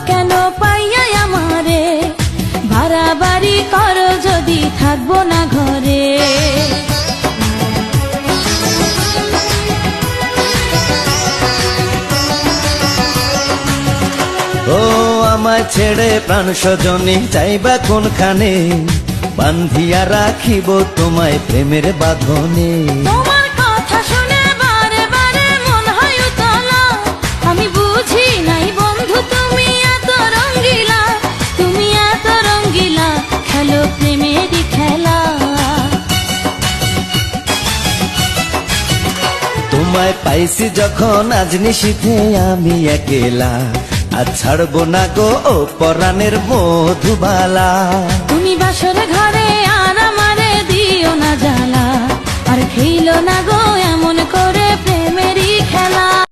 কেন পাইয়া আমারে, বাড়াবাড়ি করো যদি থাকবো না ঘরে। ও আমায় ছেড়ে প্রাণ স্বজনে যাইবা কোনখানে, বান্ধিয়া রাখিব তোমায় প্রেমের বাঁধনে। তোমার কথা শুনে বারে বারে মন হয় উতলা, আমি বুঝি নাই বন্ধু তুমি এত রঙ্গিলা, তুমি এত রঙ্গিলা, খেলো প্রেমেরই খেলা। তোমায় পাইছি যখন আজ নিশীথে আমি একেলা, আজ ছাড়বো না গো ও পরাণের মধুবালা। তুমি বাসর ঘরে আর আমারে দিও না জ্বালা, আর খেইলো না গো